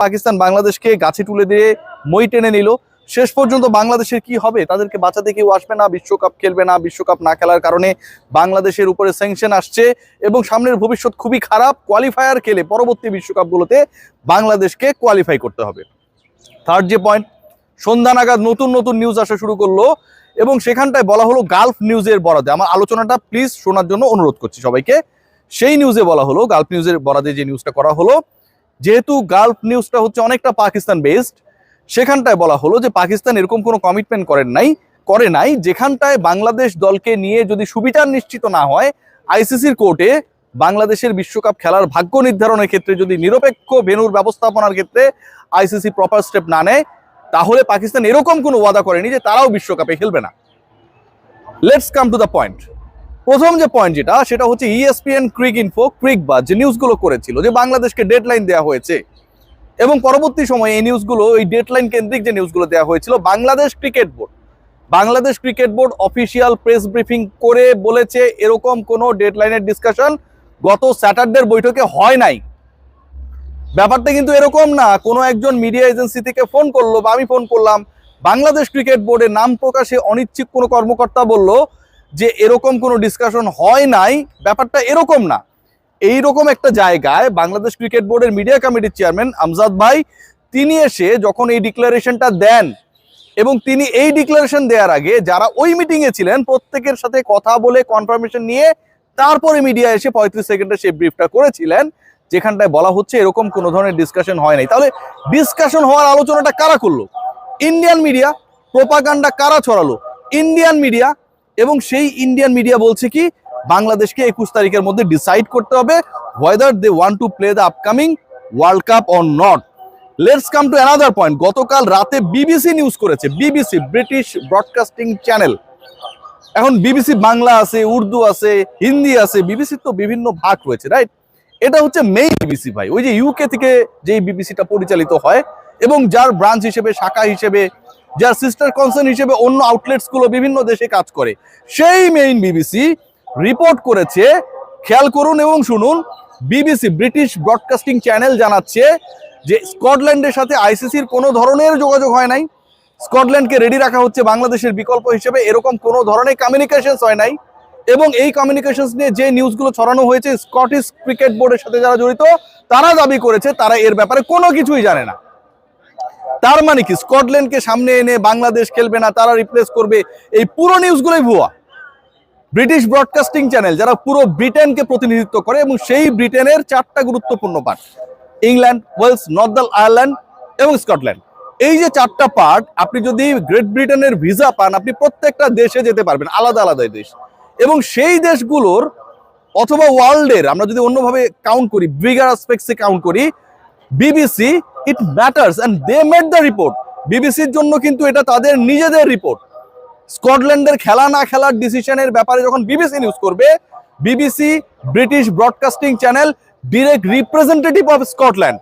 পাকিস্তান বাংলাদেশকে গাছে তুলে দিয়ে মই টেনে নিল। শেষ পর্যন্ত বাংলাদেশের কি হবে? তাদেরকে বাঁচাতে কেউ আসবে না, বিশ্বকাপ খেলবে না। বিশ্বকাপ না খেলার কারণে বাংলাদেশের উপরে স্যাংশন আসছে এবং সামনের ভবিষ্যৎ খুবই খারাপ। কোয়ালিফায়ার খেলে পরবর্তী বিশ্বকাপগুলোতে বাংলাদেশকে কোয়ালিফাই করতে হবে। থার্ড যে পয়েন্ট, সন্ধ্যা নাগাদ নতুন নতুন নিউজ আসা শুরু করলো এবং সেখানটায় বলা হলো গালফ নিউজের বরাদে। আমার আলোচনাটা প্লিজ শোনার জন্য অনুরোধ করছি সবাইকে। সেই নিউজে বলা হলো, গালফ নিউজের বরাদে যে নিউজটা করা হলো, যেহেতু গালফ নিউজটা হচ্ছে অনেকটা পাকিস্তান বেসড, সেখানটায় বলা হলো যে পাকিস্তান এরকম কোনো কমিটমেন্ট করে নাই যেখানটায় বাংলাদেশ দলকে নিয়ে যদি সুবিচার নিশ্চিত না হয় আইসিসির কোর্টে বাংলাদেশের বিশ্বকাপ খেলার ভাগ্য নির্ধারণের ক্ষেত্রে যদি নিরপেক্ষ ভেন্যুর ব্যবস্থাপনার ক্ষেত্রে আইসিসি প্রপার স্টেপ না নেয়, তাহলে পাকিস্তান এরকম কোনো ওয়াদা করেনি যে তারাও বিশ্বকাপে খেলবে না। Let's come to the point. প্রথম যে পয়েন্ট সেটা হচ্ছে ইএসপিএন ক্রিক ইনফো, ক্রিক বা যে নিউজগুলো করেছিল যে বাংলাদেশকে ডেডলাইন দেওয়া হয়েছে এবং পরবর্তী সময়ে এই নিউজগুলো, এই ডেডলাইন কেন্দ্রিক যে নিউজগুলো দেওয়া হয়েছিল, Bangladesh cricket board official press briefing করে বলেছে এরকম কোনো ডেডলাইনের ডিসকাশন গত স্যাটারডের বৈঠকে হয় নাই। ব্যাপারটা কিন্তু এরকম না কোনো একজন মিডিয়া এজেন্সি থেকে ফোন করলো বা আমি ফোন করলাম, বাংলাদেশ ক্রিকেট বোর্ডের নাম প্রকাশে অনিচ্ছুক কোনো কর্মকর্তা বলল যে এরকম কোনো ডিসকাশন হয় নাই। ব্যাপারটা এরকম না। এইরকম একটা জায়গায় বাংলাদেশ ক্রিকেট বোর্ডের মিডিয়া কমিটির চেয়ারম্যান আমজাদ ভাই, তিনি এসে যখন এই ডিক্লারেশনটা দেন এবং তিনি এই ডিক্লারেশন দেওয়ার আগে যারা ওই মিটিংয়ে ছিলেন প্রত্যেকের সাথে কথা বলে কনফার্মেশন নিয়ে তারপরে মিডিয়া এসে 35 সেকেন্ডে সেই ব্রিফটা করেছিলেন, যেখানটায় বলা হচ্ছে এরকম কোনো ধরনের ডিসকাশন হয় নাই। তাহলে ডিসকাশন হওয়ার আলোচনাটা কারা করলো? Indian media. প্রোপাগান্ডা কারা ছড়ালো? Indian media. এবং সেই ইন্ডিয়ান মিডিয়া বলছে কি বাংলাদেশকে 21 তারিখের মধ্যে ডিসাইড করতে হবে whether they want to play the upcoming world cup or not. Let's come to another point. গতকাল রাতে বিবিসি নিউজ করেছে, বিবিসি ব্রিটিশ ব্রডকাস্টিং চ্যানেল। এখন বিবিসি বাংলা আছে, উর্দু আছে, হিন্দি আছে, বিবিসির তো বিভিন্ন ভাগ রয়েছে, রাইট? এটা হচ্ছে মেইন বিবিসি ভাই, ওই যে ইউকে থেকে যেই বিবিসিটা পরিচালিত হয় এবং যার ব্রাঞ্চ হিসেবে, শাখা হিসেবে, যার সিস্টার কনসার্ন হিসেবে অন্য আউটলেটস গুলো বিভিন্ন দেশে কাজ করে, সেই মেইন বিবিসি রিপোর্ট করেছে। খেয়াল করুন এবং শুনুন, বিবিসি ব্রিটিশ ব্রডকাস্টিং চ্যানেল জানাচ্ছে যে স্কটল্যান্ডের সাথে আইসিসির কোনো ধরনের যোগাযোগ হয় নাই। স্কটল্যান্ডকে রেডি রাখা হচ্ছে বাংলাদেশের বিকল্প হিসেবে, এরকম কোনো ধরনের কমিউনিকেশনস হয় নাই। এবং এই কমিউনিকেশনস নিয়ে যে নিউজগুলো ছড়ানো হয়েছে, স্কটিশ ক্রিকেট বোর্ডের সাথে যারা জড়িত তারা দাবি করেছে তারা এর ব্যাপারে কোনো কিছুই জানে না। তার মানে কি স্কটল্যান্ডকে সামনে এনে বাংলাদেশ খেলবে না, তারা রিপ্লেস করবে, এই পুরো নিউজগুলোই ভুয়া। ব্রিটিশ ব্রডকাস্টিং চ্যানেল যারা পুরো ব্রিটেনকে প্রতিনিধিত্ব করে এবং সেই ব্রিটেনের 4টা গুরুত্বপূর্ণ part, England, Wales, Northern Ireland এবং স্কটল্যান্ড, এই যে 4টা পার্ট, আপনি যদি গ্রেট ব্রিটেনের ভিসা পান আপনি প্রত্যেকটা দেশে যেতে পারবেন, আলাদা আলাদা দেশ। এবং সেই দেশগুলোর অথবা ওয়ার্ল্ডের, আমরা যদি অন্যভাবে কাউন্ট করি, বিগার অ্যাসপেক্টসে কাউন্ট করি, BBC it matters and they made the report. বিবিসির জন্য কিন্তু এটা তাদের নিজেদের রিপোর্ট। স্কটল্যান্ডের খেলা না খেলার ডিসিশনের ব্যাপারে যখন বিবিসি নিউজ করবে, BBC British Broadcasting channel direct representative of Scotland,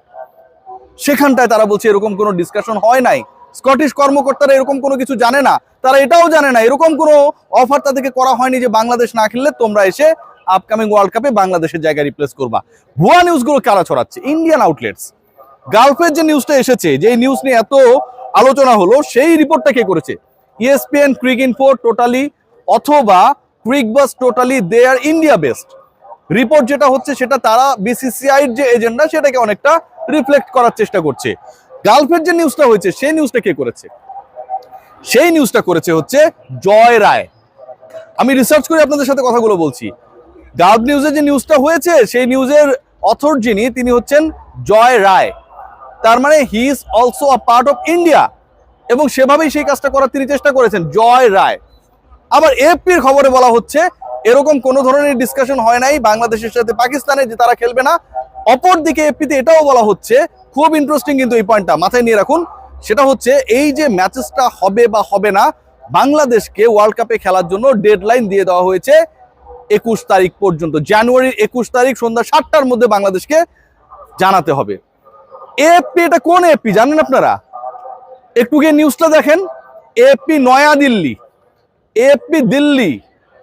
সেখানটায় তারা বলছে এরকম কোনো ডিসকাশন হয় নাই। স্কটিশ কর্মকর্তারা এরকম কোনো কিছু জানে না, তারা এটাও জানে না এরকম কোনো অফার তাদেরকে করা হয়নি যে বাংলাদেশ না খেললে তোমরা এসে আপকামিং ওয়ার্ল্ড কাপে বাংলাদেশের জায়গায় রিপ্লেস করবা। ভুয়া নিউজগুলো কারা ছড়াচ্ছে? Indian outlets. গালফের যে নিউজটা এসেছে, যে নিউজ নিয়ে এত আলোচনা হলো, সেই রিপোর্টটা কে করেছে? ইএসপিএন ক্রিক ইনফো টোটালি অথবা ক্রিক বাস টোটালি, দে আর ইন্ডিয়া বেসড। রিপোর্ট যেটা হচ্ছে সেটা তারা বিসিসিআইর যে এজেন্ডা সেটাকে অনেকটা রিফ্লেক্ট করার চেষ্টা করছে। গালফের যে নিউজটা হয়েছে সেই নিউজটা কে করেছে? সেই নিউজটা করেছে হচ্ছে জয় রায়। আমি রিসার্চ করে আপনাদের সাথে কথাগুলো বলছি। গালফ নিউজের যে নিউজটা হয়েছে সেই নিউজের অথর যিনি, তিনি হচ্ছেন জয় রায়। তার মানে he is also a part of India এবং সেভাবেই সেই কাজটা করার তিনি চেষ্টা করেছেন, জয় রায়। আবার এএফপির খবরে বলা হচ্ছে এরকম কোনো ধরনের ডিসকাশন হয় নাই বাংলাদেশের সাথে পাকিস্তানে যে তারা খেলবে না। অপরদিকে এএফপিতে এটাও বলা হচ্ছে, খুব ইন্টারেস্টিং কিন্তু এই পয়েন্টটা মাথায় নিয়ে রাখুন, সেটা হচ্ছে এই যে ম্যাচেসটা হবে বা হবে না, বাংলাদেশকে ওয়ার্ল্ড কাপে খেলার জন্য ডেডলাইন দিয়ে দেওয়া হয়েছে 21 তারিখ পর্যন্ত। জানুয়ারির 21 তারিখ সন্ধ্যা 7টার মধ্যে বাংলাদেশকে জানাতে হবে। এএফপি, এটা কোন এএফপি জানেন আপনারা? একটু গিয়ে নিউজটা দেখেন। AFP New Delhi, AFP Delhi,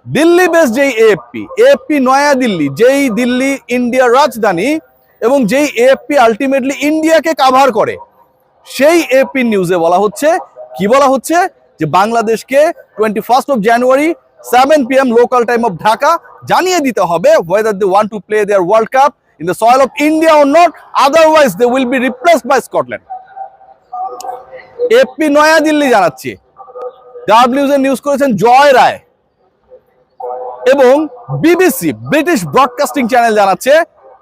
Delhi base যেই এএফপি নয়াদিল্লি, যেই দিল্লি ইন্ডিয়ার রাজধানী, এবং যেই এএফপি আলটিমেটলি ইন্ডিয়াকে কাভার করে, সেই এএফপি নিউজে বলা হচ্ছে, কি বলা হচ্ছে, যে বাংলাদেশকে 21 জানুয়ারি 7 PM local time of Dhaka জানিয়ে দিতে হবে whether they want to play their World Cup in the soil of India or not, otherwise they will be replaced by Scotland. AFP নয়া দিল্লি জানাচ্ছে, ডাব্লিউজে নিউজ করেছেন জয় রায়, এবং বিবিসি ব্রিটিশ ব্রডকাস্টিং চ্যানেল জানাচ্ছে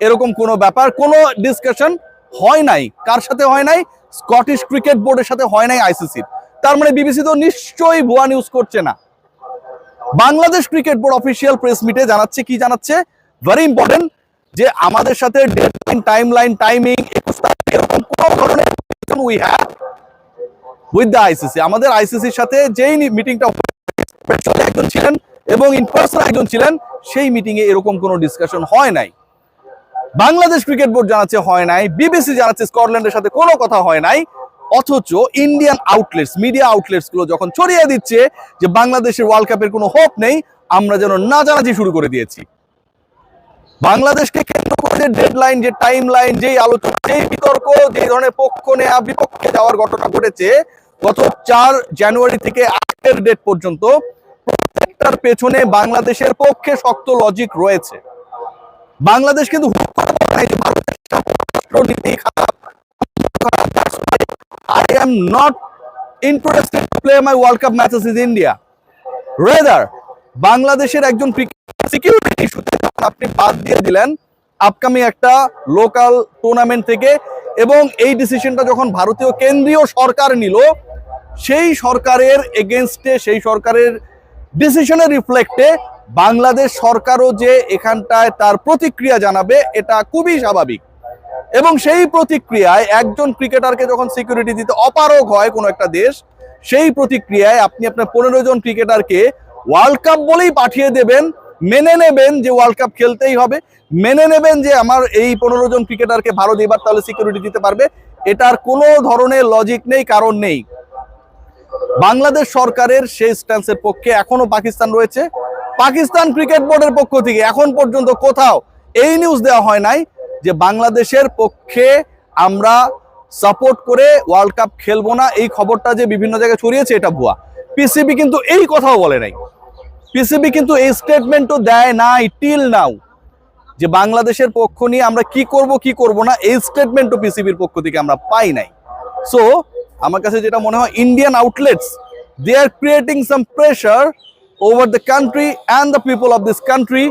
এরকম কোনো ব্যাপার, কোনো ডিসকাশন হয় নাই। কার সাথে হয় নাই? স্কটিশ ক্রিকেট বোর্ডের সাথে হয় নাই আইসিসির। তার মানে বিবিসি তো নিশ্চয়ই ভুয়া নিউজ করছে না। Bangladesh cricket board official press মিটে জানাচ্ছে, কি জানাচ্ছে, ভেরি ইম্পর্টেন্ট, যে আমাদের সাথে ডেডলাইন, টাইমলাইন, টাইমিং এরকম কোনো ধরনের we have with the ICC. আমাদের আইসিসির সাথে যেই মিটিংটা একজন ছিলেন এবং ইন পার্সন একজন ছিলেন, সেই মিটিং এ এরকম কোনো ডিসকাশন হয় নাই। বাংলাদেশ ক্রিকেট বোর্ড জানাচ্ছে হয় নাই, বিবিসি জানাচ্ছে স্কটল্যান্ডের সাথে কোনো কথা হয় নাই। অথচ ইন্ডিয়ান আউটলেটস, মিডিয়া আউটলেটস গুলো যখন ছড়িয়ে দিচ্ছে যে বাংলাদেশের ওয়ার্ল্ড কাপের কোনো হোপ নেই, আমরা যেন নাচানাচি শুরু করে দিয়েছি। বাংলাদেশকে কেন্দ্র করে যে ডেডলাইন, যে টাইম লাইন, যেই আলোচনা, যেই বিতর্ক, যে ধরনের পক্ষ নেয়া বিপক্ষে যাওয়ার ঘটনা ঘটেছে গত 4 জানুয়ারি থেকে আজকের ডেট পর্যন্ত, প্রত্যেকটার পেছনে বাংলাদেশের পক্ষে শক্ত লজিক রয়েছে। বাংলাদেশ কিন্তু I am not interested to play my World Cup matches in India. Rather, বাংলাদেশের একজন সিকিউরিটি ইস্যুতে আপনি বাদ দিয়ে দিলেন আপকামিং একটা লোকাল টুর্নামেন্ট থেকে, এবং এই ডিসিশনটা যখন ভারতীয় কেন্দ্রীয় সরকার নিল, সেই সরকারের এগেনস্টে, সেই সরকারের ডিসিশনের রিফ্লেক্টে বাংলাদেশ সরকারও যে এখানটায় তার প্রতিক্রিয়া জানাবে, এটা খুবই স্বাভাবিক। এবং সেই প্রতিক্রিয়ায় একজন ক্রিকেটারকে যখন সিকিউরিটি দিতে অপারগ হয় কোনো একটা দেশ, সেই প্রতিক্রিয়ায় আপনি আপনার 15 জন ক্রিকেটারকে ওয়ার্ল্ড কাপ বলেই পাঠিয়ে দেবেন, মেনে নেবেন যে ওয়ার্ল্ড কাপ খেলতেই হবে, মেনে নেবেন যে আমার এই 15 জন ক্রিকেটারকে ভারত এবার তাহলে সিকিউরিটি দিতে পারবে। এটার কোনো ধরনের লজিক নেই, কারণ নেই। বাংলাদেশ সরকারের সেই স্ট্যান্সের পক্ষে এখনো পাকিস্তান রয়েছে। পাকিস্তান ক্রিকেট বোর্ডের পক্ষ থেকে এখন পর্যন্ত কোথাও এই নিউজ দেওয়া হয় নাই যে বাংলাদেশের পক্ষে আমরা সাপোর্ট করে ওয়ার্ল্ড কাপ খেলবো না। এই খবরটা যে বিভিন্ন জায়গায় ছড়িয়েছে এটা ভুয়া। পিসিবি কিন্তু এই কথাও বলে নাই, পিসিবি কিন্তু এই স্টেটমেন্টও দেয় নাই টিল নাও, যে বাংলাদেশের পক্ষ নিয়ে আমরা কি করব না, এই স্টেটমেন্টও পিসিবির পক্ষ থেকে আমরা পাই নাই। সো আমার কাছে যেটা মনে হয়, Indian outlets they are creating some pressure over the country and the people of this country,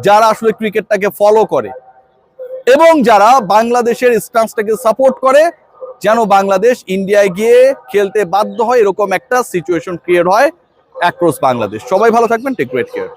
যারা আসলে ক্রিকেটটাকে ফলো করে এবং যারা বাংলাদেশের স্ট্যান্সটাকে সাপোর্ট করে, যেন বাংলাদেশ ইন্ডিয়ায় গিয়ে খেলতে বাধ্য হয়, এরকম একটা সিচুয়েশন ক্রিয়েট হয় অ্যাক্রস বাংলাদেশ। সবাই ভালো থাকবেন, টেক গ্রেট কেয়ার।